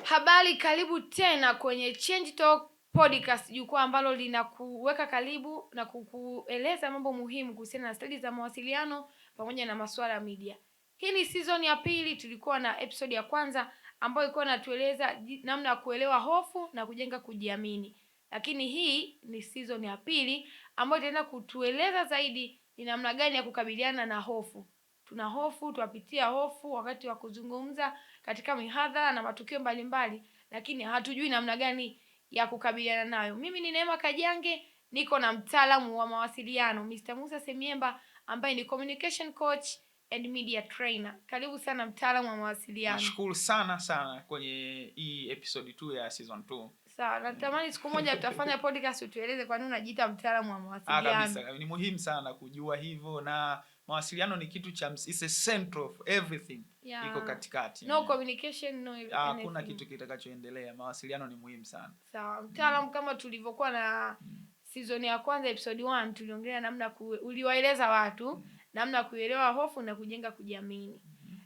Habari, karibu tena kwenye Change Talk Podcast, jukwaa ambalo linakuweka karibu na kukueleza mambo muhimu kuhusiana na stadi za mawasiliano pamoja na masuala ya media. Hii ni season ya pili. Tulikuwa na episode ya kwanza ambayo ilikuwa inatueleza namna ya kuelewa hofu na kujenga kujiamini. Lakini hii ni season ya pili ambayo itaenda kutueleza zaidi ni namna gani ya kukabiliana na hofu. Tuna hofu, tuwapitia hofu wakati wa kuzungumza katika mihadhara na matukio mbalimbali, lakini hatujui namna gani ya kukabiliana nayo. Mimi ni Neema Kajange, niko na mtaalamu wa mawasiliano Mr. Musa Semiemba ambaye ni communication coach and media trainer. Karibu sana mtaalamu wa mawasiliano. Nashukuru sana kwenye hii episode 2 ya season 2. Sawa, natamani siku moja tutafanya podcast utueleze kwa nini unajiita mtaalamu wa mawasiliano. Kabisa, ni muhimu sana kujua hivyo, na mawasiliano ni kitu cha is a center of everything. Iko katikati. No communication, no anything. Hakuna kitu kitakachoendelea. Mawasiliano ni muhimu sana. Sawa, mtaalamu, kama tulivyokuwa na season ya kwanza episode 1 tuliongelea namna uliwaeleza watu namna kuelewa hofu na kujenga kujiamini.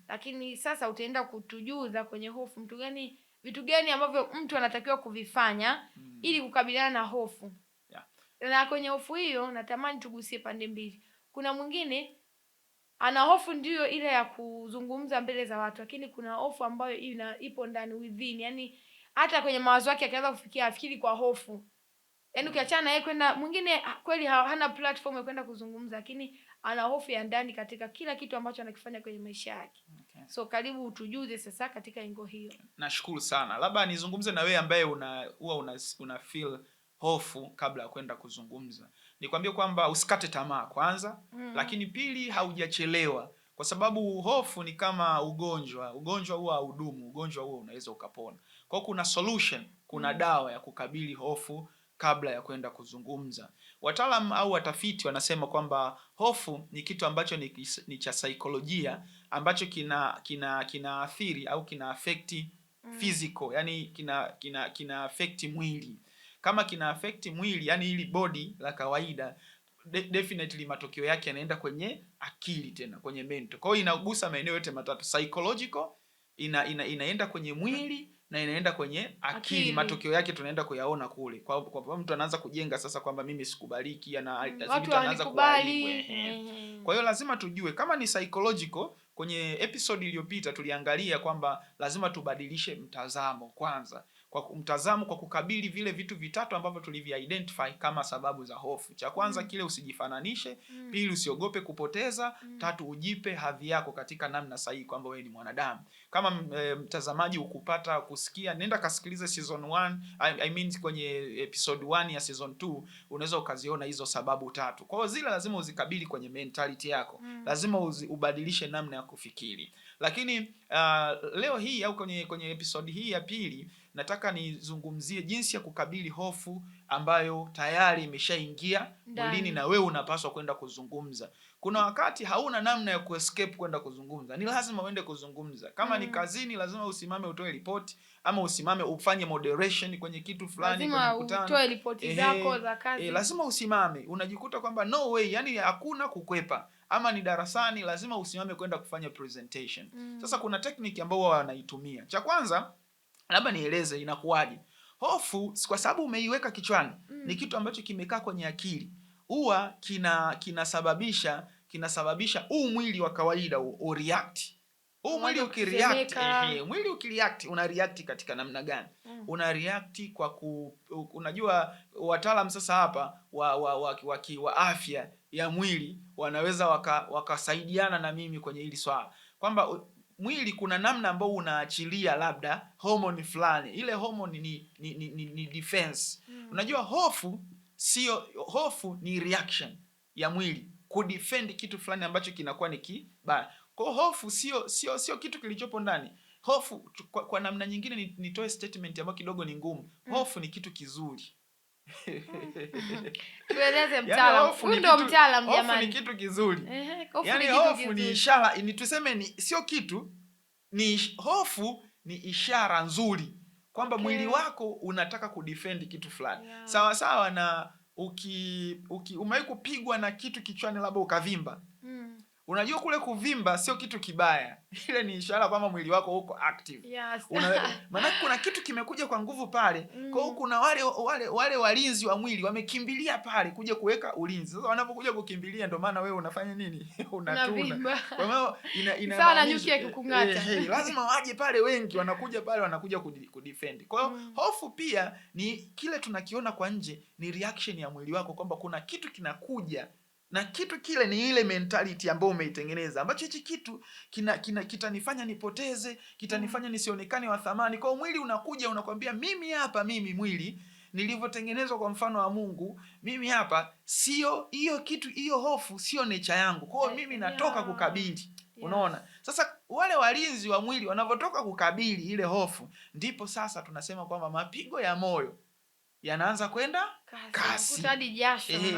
Lakini sasa utaenda kutujuza kwenye hofu vitu gani ambavyo mtu anatakiwa kuvifanya ili kukabiliana na hofu. Na kwenye hofu hiyo natamani tugusie pande mbili. Kuna mwingine ana hofu ndio ile ya kuzungumza mbele za watu, lakini kuna hofu ambayo ipo ndani within, yani hata kwenye mawazo yake akaanza kufikia afikiri kwa hofu. Yaani ukiachana naye kwenda mwingine kweli hana platform ya kwenda kuzungumza, lakini ana hofu ya ndani katika kila kitu ambacho anakifanya kwenye maisha yake. Okay. So karibu utujuze sasa katika ingo hiyo. Nashukuru sana. Labda nizungumze na wewe ambaye una feel hofu kabla ya kwenda kuzungumza. Nikwambie kwamba usikate tamaa kwanza, lakini pili haujachelewa, kwa sababu hofu ni kama ugonjwa. Ugonjwa huwa haudumu, ugonjwa huo unaweza ukapona. Kwa hiyo kuna solution, kuna dawa ya kukabili hofu kabla ya kwenda kuzungumza. Wataalamu au watafiti wanasema kwamba hofu ni kitu ambacho ni cha saikolojia ambacho kina athiri au kina affect physical, yani kina affect mwili. Kama kina affect mwili, yani ili body la kawaida, definitely matokeo yake yanaenda kwenye akili, tena kwenye mental. Kwa hiyo inagusa maeneo yote matatu: psychological, inaenda kwenye mwili na inaenda kwenye akili. Matokeo yake tunaenda kuyaona kule. Kwa mtu anaanza kujenga sasa kwamba mimi sikubaliki, watu anaanza kubali. Kwa hiyo lazima tujue kama ni psychological. Kwenye episode iliyopita tuliangalia kwamba lazima tubadilishe mtazamo kwanza. Kwa mtazamo, kwa kukabili vile vitu vitatu ambavyo tulivi-identify kama sababu za hofu. Cha kwanza kile usijifananishe, pili usiogope kupoteza, tatu ujipe hadhi yako katika namna sahihi kwamba wewe ni mwanadamu. Kama mtazamaji ukupata kusikia, nenda kasikilize season 1, kwenye episode 1 ya season 2, unaweza ukaziona hizo sababu tatu. Kwa hiyo zile lazima uzikabili kwenye mentality yako. Lazima ubadilishe namna ya kufikiri. Lakini leo hii au kwenye episode hii ya pili nataka nizungumzie jinsi ya kukabili hofu ambayo tayari imeshaingia mwilini na wewe unapaswa kwenda kuzungumza. Kuna wakati hauna namna ya kuescape kwenda kuzungumza. Ni lazima uende kuzungumza. Kama ni kazini, lazima usimame utoe report, ama usimame ufanye moderation kwenye kitu fulani kwenye mkutano. Lazima utoe report zako za kazi. Lazima usimame. Unajikuta kwamba no way, yani hakuna kukwepa. Ama ni darasani, lazima usimame kwenda kufanya presentation. Sasa kuna technique ambayo wanaitumia. Cha kwanza, labda nieleze inakuwaje. Hofu kwa sababu umeiweka kichwani, ni kitu ambacho kimekaa kwenye akili. Huwa kinasababisha mwili wa kawaida react. Mwili ukireact, mwili ukireact, una react katika namna gani? Una react kwa unajua wataalamu sasa hapa wa afya ya mwili wanaweza wakasaidiana na mimi kwenye hili swala. Kwamba mwili kuna namna ambayo unaachilia labda hormone fulani. Ile hormone ni defense. Unajua hofu ni reaction ya mwili kudefend kitu fulani ambacho kinakuwa ni kibaya. Kwa hofu sio kitu kilichopo ndani. Hofu kwa namna nyingine nitoe statement ambayo kidogo ni ngumu. Hofu ni kitu kizuri. Tueleze mtaalamu. Ndio mtaalamu jamani. Hofu ni kitu kizuri. Yaani hofu ni ishara, tuseme sio kitu, hofu ni ishara nzuri kwamba mwili wako unataka kudefend kitu fulani. Sawa sawa na umewahi kupigwa na kitu kichwani labda ukavimba. Unajua kule kuvimba sio kitu kibaya. Ile ni ishara kwamba mwili wako uko active. Yes. Maana kuna kitu kimekuja kwa nguvu pale. Kwa hiyo kuna wale walinzi wa mwili wamekimbilia pale kuja kuweka ulinzi. Sasa wanapokuja kukimbilia ndio maana wewe unafanya nini? Unatuna. Kwa maana sawa na nyuki akikung'ata. Lazima waje pale wengi, wanakuja kudefend. Kwa hiyo hofu pia ni kile tunakiona kwa nje, ni reaction ya mwili wako kwamba kuna kitu kinakuja. Na kitu kile ni ile mentality ambayo umeitengeneza, ambacho hichi kitu kitanifanya nipoteze, kitanifanya nisionekane wa thamani. Kwa mwili unakuja unakwambia, mimi mwili nilivyotengenezwa kwa mfano wa Mungu, mimi hapa sio hiyo kitu, hiyo hofu sio nature yangu. Kwa hiyo mimi natoka kukabili. Unaona? Sasa wale walinzi wa mwili wanavyotoka kukabili ile hofu, ndipo sasa tunasema kwamba mapigo ya moyo yanaanza kwenda kasi.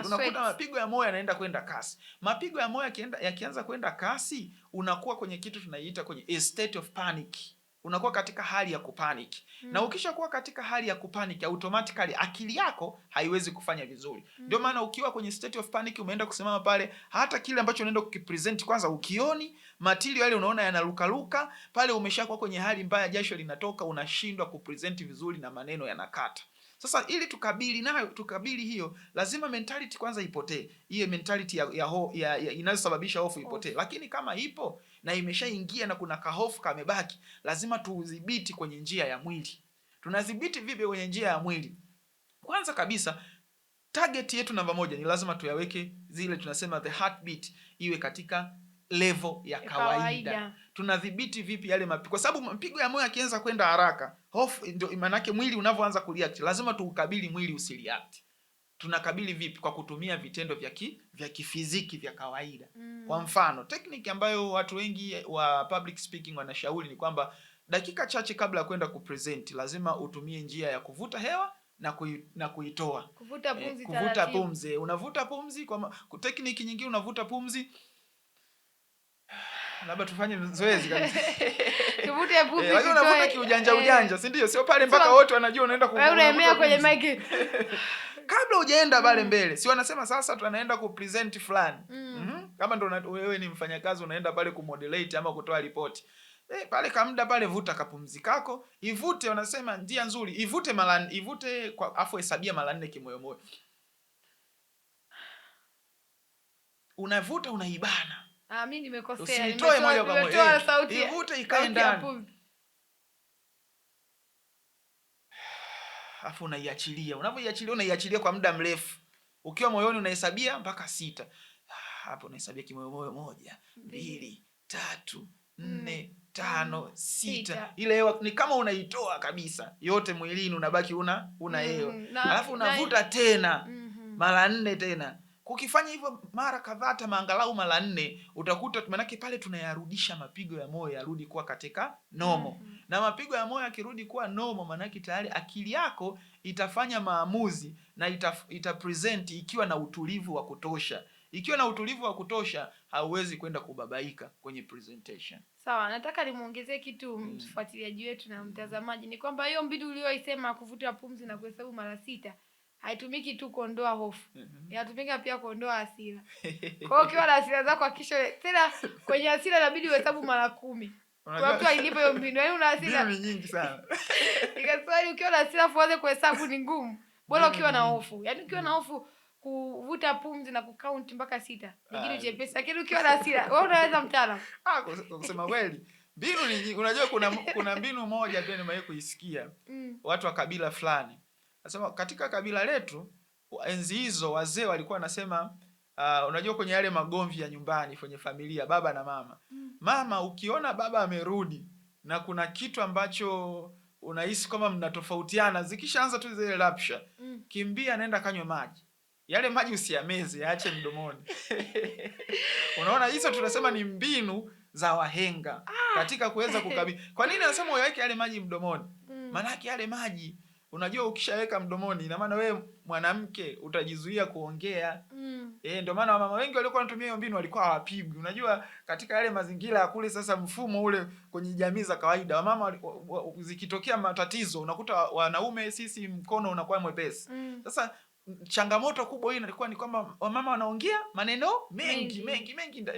Unakuta mapigo ya moyo yanaenda kwenda kasi. Mapigo ya moyo yakianza kwenda kasi, unakuwa kwenye kitu tunaiita kwenye a state of panic. Unakuwa katika hali ya kupanic. Na ukishakuwa katika hali ya kupanic, automatically akili yako haiwezi kufanya vizuri. Ndio maana ukiwa kwenye state of panic, umeenda kusimama pale, hata kile ambacho unaenda kukipresent kwanza ukioni, material yale unaona yanarukaruka, pale umeshakuwa kwenye hali mbaya, jasho linatoka, unashindwa kupresent vizuri na maneno yanakata. Sasa ili tukabili hiyo, lazima mentality kwanza ipotee. Hiyo mentality ya inayosababisha hofu ipotee. Lakini kama ipo na imeshaingia na kuna kahofu kamebaki, lazima tuudhibiti kwenye njia ya mwili. Tunadhibiti vipi kwenye njia ya mwili? Kwanza kabisa, target yetu namba 1 ni lazima tuyaweke zile tunasema the heartbeat iwe katika level ya kawaida. Tunadhibiti vipi yale mapigo? Kwa sababu mapigo ya moyo yakianza kwenda haraka, hofu ndio maana yake mwili unavyoanza kureact. Lazima tuukabili mwili usireact. Tunakabili vipi? Kwa kutumia vitendo vya kifiziki vya kawaida. Kwa mfano, technique ambayo watu wengi wa public speaking wanashauri ni kwamba dakika chache kabla ya kwenda kupresent, lazima utumie njia ya kuvuta hewa na kuitoa. Kuvuta pumzi. Unavuta pumzi kwa technique nyingine, unavuta pumzi. Labda tufanye zoezi kabisa. Tuvute pumzi. Lakini unavuta kiujanja, si ndio? Sio pale mpaka wote wanajua unaenda kuvuta. Wewe unaemea kwenye mic. Kabla hujaenda pale mbele, si wanasema sasa tunaenda kupresent fulani. Kama ndo wewe ni mfanyakazi unaenda pale kumoderate ama kutoa ripoti. Pale kamda pale, vuta kapumzi kako, ivute. Wanasema njia nzuri, ivute kwa afu hesabia mara 4 kimoyomoyo. Unavuta unaibana. Mimi nimekosea. Usitoe moja kwa moja. Ivute ikae ndani. Afu unaiachilia. Unaiachilia kwa muda mrefu. Ukiwa moyoni unahesabia mpaka 6. Hapo unahesabia kimoyomoyo 1, 2, 3, 4, 5, 6. Ile hewa ni kama unaitoa kabisa yote mwilini, unabaki una hewa. Alafu unavuta tena mara 4 tena. Kukifanya hivyo mara kadhaa, hata maangalau mara 4, utakuta manake pale tunayarudisha mapigo ya moyo yarudi kuwa katika normal. Na mapigo ya moyo yakirudi kuwa normal, manake tayari akili yako itafanya maamuzi na itapresent ikiwa na utulivu wa kutosha. Ikiwa na utulivu wa kutosha, hauwezi kwenda kubabaika kwenye presentation. Sawa, nataka nimuongezee kitu mfuatiliaji wetu na mtazamaji, ni kwamba hiyo mbinu uliyoisema kuvuta pumzi na kuhesabu mara 6 haitumiki tu kuondoa hofu. Inatumika pia kuondoa hasira. Kwa hiyo ukiwa na hasira zako hakikisha tena kwenye hasira inabidi uhesabu mara 10. Kwa mtu alipo hiyo mbinu, yaani una hasira ni nyingi sana. Ikaswali ukiwa na hasira fuanze kuhesabu ni ngumu. Bora ukiwa na hofu. Yaani ukiwa na hofu kuvuta pumzi na kucount mpaka 6. Ni kitu chepesi. Lakini ukiwa na hasira, wewe unaweza mtaalamu. Kusema kweli, mbinu ni nyingi. Unajua kuna mbinu moja pia nimewahi kuisikia. Watu wa kabila fulani. Nasema katika kabila letu enzi hizo wazee walikuwa wanasema unajua kwenye yale magomvi ya nyumbani kwenye familia baba na mama. Mama, ukiona baba amerudi na kuna kitu ambacho unahisi kama mnatofautiana, zikishaanza tu zile rapsha, kimbia nenda kanywe maji. Yale maji usiyameze, yaache mdomoni. Unaona, hizo tunasema ni mbinu za wahenga katika kuweza kukabili. Kwa nini anasema uyaweke yale maji mdomoni? Maana yake yale maji, unajua ukishaweka mdomoni ina maana wewe mwanamke utajizuia kuongea. Ndio maana wamama wengi walikuwa wanatumia hiyo mbinu walikuwa hawapigwi. Unajua katika yale mazingira ya kule sasa, mfumo ule kwenye jamii za kawaida, wamama zikitokea matatizo unakuta wanaume sisi mkono unakuwa mwepesi. Sasa changamoto kubwa hii ilikuwa ni kwamba wamama wanaongea maneno mengi,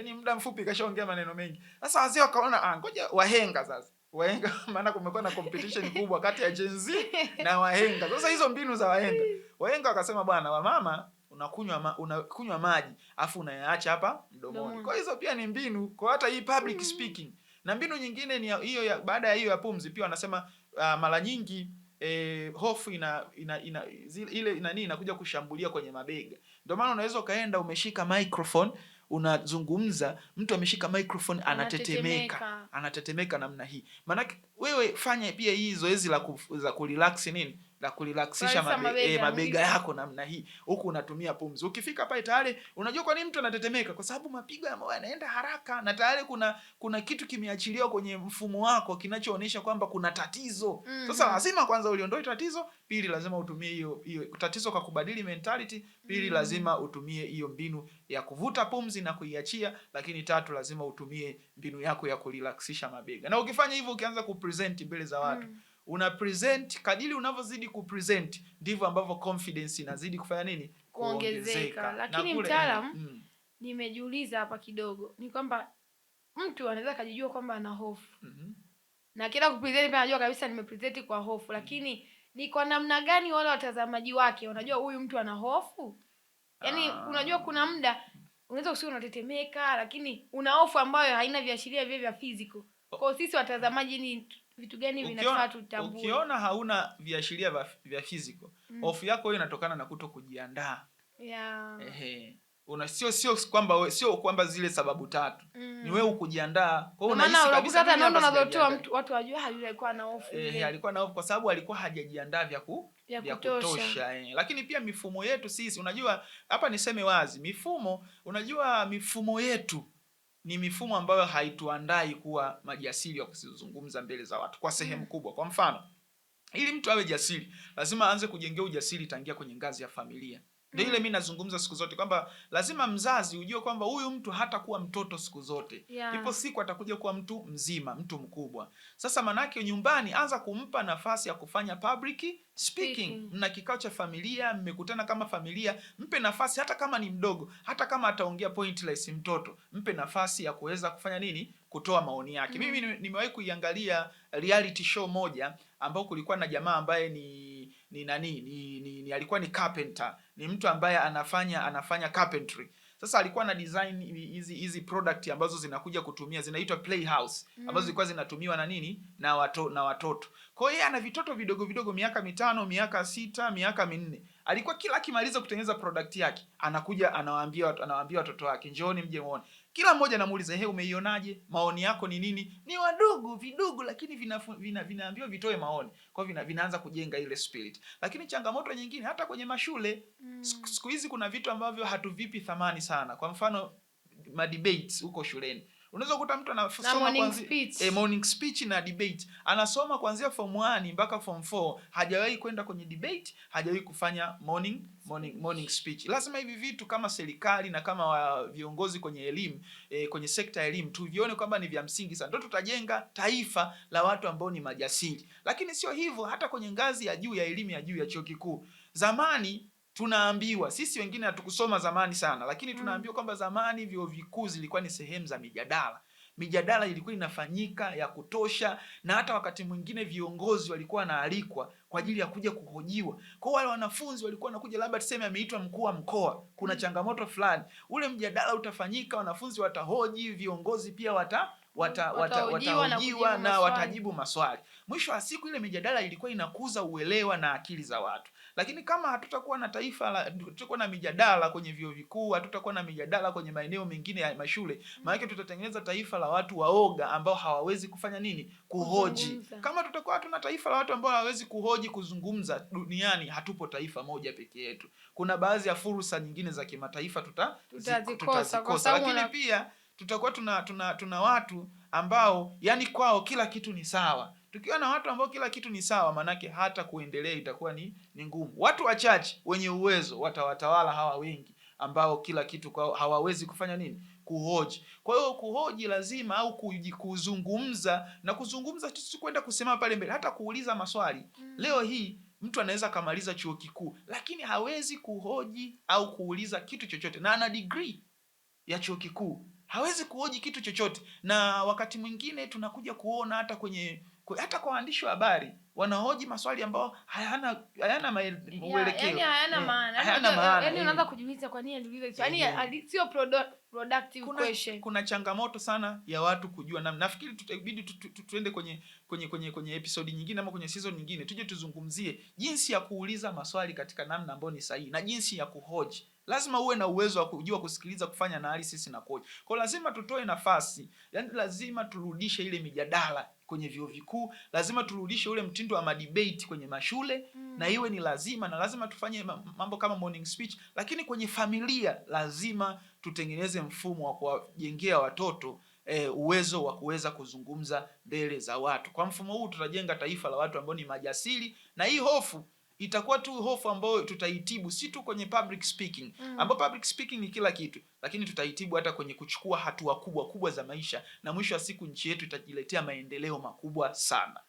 ni muda mfupi kashaongea maneno mengi. Sasa wazee wakaona ngoja wahenga sasa. Wahenga maana kumekuwa na competition kubwa kati ya Gen Z na wahenga. Sasa hizo mbinu za wahenga. Wahenga wakasema bwana, wamama unakunywa maji afu unayaacha hapa mdomoni. Kwa hizo pia ni mbinu kwa hata hii public speaking. Na mbinu nyingine ni hiyo baada ya hiyo ya pumzi pia wanasema mara nyingi hofu inakuja kushambulia kwenye mabega. Ndio maana unaweza kaenda umeshika microphone unazungumza, mtu ameshika microphone anatetemeka namna hii. Maana wewe fanya pia hii zoezi la kurelax nini? La kurelaxisha mabega yako namna hii. Huku unatumia pumzi. Ukifika pale tayari unajua kwa nini mtu anatetemeka, kwa sababu mapigo ya moyo yanaenda haraka na tayari kuna kitu kimeachiliwa kwenye mfumo wako kinachoonyesha kwamba kuna tatizo. Sasa lazima kwanza uliondoe tatizo, pili lazima utumie hiyo tatizo kwa kubadili mentality, pili lazima utumie hiyo mbinu ya kuvuta pumzi na kuiachia, lakini tatu lazima utumie mbinu yako ya kurelaxisha mabega. Na ukifanya hivyo ukianza kupresent mbele za watu, una present, kadiri unavyozidi kupresent ndivyo ambavyo confidence inazidi kufanya nini? Kuongezeka. Lakini mtaalamu, nimejiuliza hapa kidogo, ni kwamba mtu anaweza kujijua kwamba ana hofu. Na kila kupresent pia anajua kabisa nimepresent kwa hofu, lakini ni kwa namna gani wale watazamaji wake wanajua huyu mtu ana hofu? Yaani unajua kuna muda unaweza usiwe unatetemeka lakini una hofu ambayo haina viashiria vya physical. Kwa sisi watazamaji ni vitu gani vinafaa tutambue? Ukiona hauna viashiria vya physical, hofu yako hiyo inatokana na kutokujiandaa. Sio kwamba zile sababu tatu. Ni wewe ukujiandaa. Kwa hiyo unahisi kabisa hata nondo unazotoa mtu watu wajua alikuwa na hofu. Alikuwa na hofu kwa sababu alikuwa hajajiandaa vya kutosha. Lakini pia mifumo yetu sisi, unajua hapa niseme wazi, mifumo yetu ni mifumo ambayo haituandai kuwa majasiri wa kuzungumza mbele za watu kwa sehemu kubwa. Kwa mfano, ili mtu awe jasiri, lazima aanze kujengea ujasiri tangia kwenye ngazi ya familia. Ndio ile mimi nazungumza siku zote kwamba lazima mzazi ujue kwamba huyu mtu hatakuwa mtoto siku zote. Ipo siku atakuja kuwa mtu mzima, mtu mkubwa. Sasa manake nyumbani anza kumpa nafasi ya kufanya public speaking. Mna kikao cha familia, mmekutana kama familia, mpe nafasi hata kama ni mdogo, hata kama ataongea pointless mtoto, mpe nafasi ya kuweza kufanya nini? Kutoa maoni yake. Mimi nimewahi kuiangalia reality show moja ambao kulikuwa na jamaa ambaye alikuwa ni carpenter, ni mtu ambaye anafanya carpentry. Sasa alikuwa na design hizi product ambazo zinakuja kutumia, zinaitwa playhouse, ambazo zilikuwa zinatumiwa na watoto. Kwa hiyo ana vitoto vidogo vidogo, miaka 5, miaka 6, miaka 4. Alikuwa kila akimaliza kutengeneza product yake, anakuja anawaambia watoto wake, njooni mje muone. Kila mmoja anamuuliza, umeionaje? Maoni yako ni nini? Ni wadogo vidogo, lakini vinaambiwa vitoe maoni. Kwa hivyo vinaanza kujenga ile spirit. Lakini changamoto nyingine hata kwenye mashule, siku hizi kuna vitu ambavyo hatuvipi thamani sana. Kwa mfano debates huko shuleni. Unaweza kukuta mtu anasoma morning speech na debate. Anasoma kuanzia form 1 mpaka form 4, hajawahi kwenda kwenye debate, hajawahi kufanya morning speech. Lazima hivi vitu kama serikali na kama viongozi kwenye elimu, kwenye sekta ya elimu tuvione kwamba ni vya msingi sana. Ndio tutajenga taifa la watu ambao ni majasiri. Lakini sio hivyo hata kwenye ngazi ya juu ya elimu ya juu ya chuo kikuu. Zamani tunaambiwa, sisi wengine hatukusoma zamani sana, lakini tunaambiwa kwamba zamani vyuo vikuu zilikuwa ni sehemu za mijadala. Mijadala ilikuwa inafanyika ya kutosha, na hata wakati mwingine viongozi walikuwa wanaalikwa kwa ajili ya kuja kuhojiwa. Kwa wale wanafunzi walikuwa wanakuja, labda tuseme ameitwa mkuu wa mkoa, kuna changamoto fulani. Ule mjadala utafanyika, wanafunzi watahoji, viongozi pia watahojiwa na watajibu maswali. Mwisho wa siku ile mijadala ilikuwa inakuza uelewa na akili za watu. Lakini kama hatutakuwa na tutakuwa na mijadala kwenye vyuo vikuu, hatutakuwa na mijadala kwenye maeneo mengine ya mashule, maana tutatengeneza taifa la watu waoga ambao hawawezi kufanya nini? Kuhoji. Kama tutakuwa hatuna taifa la watu ambao hawawezi kuhoji, kuzungumza duniani, hatupo taifa moja pekee yetu. Kuna baadhi ya fursa nyingine za kimataifa tutazikosa. Lakini pia tutakuwa tuna watu ambao yani kwao kila kitu ni sawa. Tukiwa na watu ambao kila kitu ni sawa, manake hata kuendelea itakuwa ni ngumu. Watu wachache wenye uwezo watawatawala hawa wengi ambao kila kitu kwao hawawezi kufanya nini? Kuhoji. Kwa hiyo kuhoji lazima, au kuzungumza, na kuzungumza tu kwenda kusema pale mbele, hata kuuliza maswali. Leo hii mtu anaweza kamaliza chuo kikuu lakini hawezi kuhoji au kuuliza kitu chochote, na ana degree ya chuo kikuu hawezi kuhoji kitu chochote. Na wakati mwingine tunakuja kuona hata kwa waandishi wa habari wanahoji maswali ambayo hayana mwelekeo, hayana maana. Yaani unaanza kujiuliza kwa nini aliuliza, yaani sio productive question. Kuna changamoto sana ya watu kujua, na nafikiri tutabidi tuende kwenye episode nyingine ama kwenye season nyingine tuje tuzungumzie jinsi ya kuuliza maswali katika namna ambayo ni sahihi na jinsi ya kuhoji. Lazima uwe na uwezo wa kujua kusikiliza, kufanya analysis na kuhoji. Kwa lazima tutoe nafasi, yani lazima turudishe ile mijadala kwenye vyuo vikuu, lazima turudishe ule mtindo wa debate kwenye mashule na iwe ni lazima, na lazima tufanye mambo kama morning speech. Lakini kwenye familia lazima tutengeneze mfumo wa kuwajengea watoto uwezo wa kuweza kuzungumza mbele za watu. Kwa mfumo huu tutajenga taifa la watu ambao ni majasiri, na hii hofu itakuwa tu hofu ambayo tutaitibu si tu kwenye public speaking, ambapo public speaking ni kila kitu, lakini tutaitibu hata kwenye kuchukua hatua kubwa za maisha, na mwisho wa siku nchi yetu itajiletea maendeleo makubwa sana.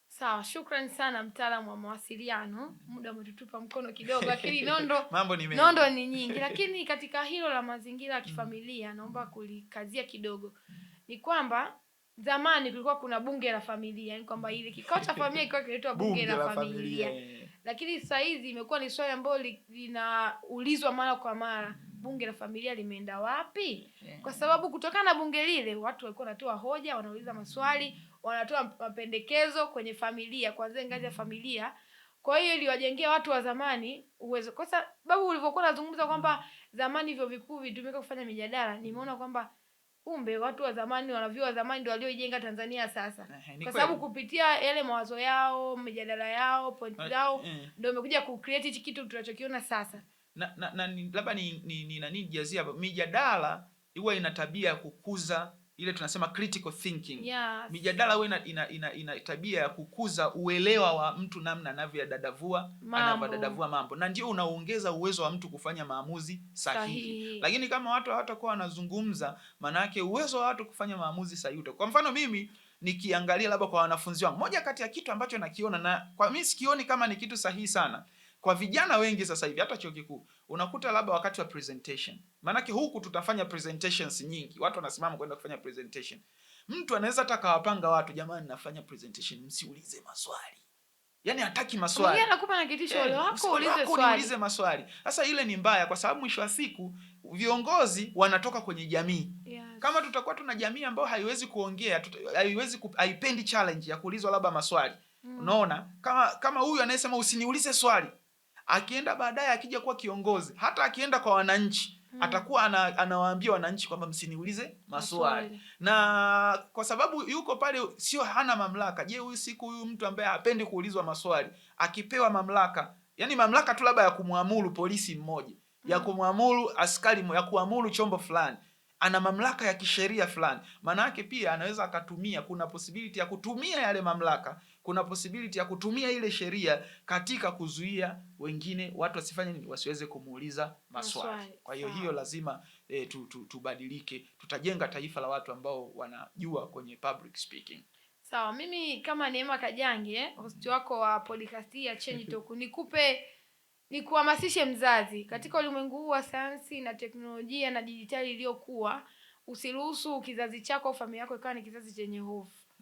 Sawa, shukrani sana mtaalamu wa mawasiliano. Muda umetutupa mkono kidogo, lakini nondo ni nyingi. Lakini katika hilo la mazingira ya kifamilia naomba kulikazia kidogo. Ni kwamba zamani kulikuwa kuna bunge la familia, yani kwamba ile kikao cha familia kilikuwa kinaitwa bunge la familia. Lakini sasa hizi imekuwa ni swali ambalo linaulizwa mara kwa mara, bunge la familia limeenda wapi? Kwa sababu kutokana na bunge lile watu walikuwa wanatoa hoja, wanauliza maswali, wanatoa mapendekezo kwenye familia, kuanzia ngazi ya familia. Kwa hiyo iliwajengea watu wa zamani uwezo. Kwa sababu ulivyokuwa unazungumza kwamba zamani vyuo vikuu vitumika kufanya mijadala, nimeona kwamba kumbe watu wa zamani, wanavyuo wa zamani ndio walioijenga Tanzania sasa. Kwa sababu kupitia yale mawazo yao, mijadala yao, point zao ndio imekuja ku create hichi kitu tunachokiona sasa. Na labda ni jazia mijadala huwa ina tabia ya kukuza ile tunasema critical thinking. Yes. Mijadala huwa ina tabia ya kukuza uelewa wa mtu, namna anavyodadavua mambo, na ndio unaongeza uwezo wa mtu kufanya maamuzi sahihi. Lakini kama watu hawatakuwa wanazungumza, maana yake uwezo wa watu kufanya maamuzi sahihi. Kwa mfano mimi nikiangalia labda kwa wanafunzi wangu, moja kati ya kitu ambacho nakiona, na kwa mimi sikioni kama ni kitu sahihi sana, kwa vijana wengi sasa hivi hata chuo kikuu unakuta labda wakati wa presentation, maanake huku tutafanya presentations nyingi, watu wanasimama kwenda kufanya presentation, mtu anaweza hata kawapanga watu, jamani nafanya presentation msiulize maswali, yani hataki maswali, yeye anakupa na kitisho wako ulize maswali. Sasa ile ni mbaya, kwa sababu mwisho wa siku viongozi wanatoka kwenye jamii. Yes. Kama tutakuwa tuna jamii ambayo haiwezi kuongea, haipendi challenge ya kuulizwa labda maswali, unaona kama huyu anayesema usiniulize swali, akienda baadaye akija kuwa kiongozi, hata akienda kwa wananchi atakuwa anawaambia wananchi kwamba msiniulize maswali. Na kwa sababu yuko pale sio hana mamlaka. Je, huyu mtu ambaye hapendi kuulizwa maswali akipewa mamlaka, yani mamlaka tu labda ya kumwamuru polisi mmoja, ya kumwamuru askari, ya kuamuru chombo fulani, ana mamlaka ya kisheria fulani, maana yake pia anaweza akatumia, kuna possibility ya kutumia yale mamlaka, kuna possibility ya kutumia ile sheria katika kuzuia wengine watu wasifanye nini, wasiweze kumuuliza maswali. Kwa hiyo lazima tubadilike, tutajenga taifa la watu ambao wanajua kwenye public speaking. Sawa, mimi kama Neema Kajange, host wako wa podcast ya Change Talk, nikuhamasishe mzazi katika ulimwengu huu wa sayansi na teknolojia na dijitali iliyokuwa, usiruhusu kizazi chako au familia yako ikawa ni kizazi chenye hofu.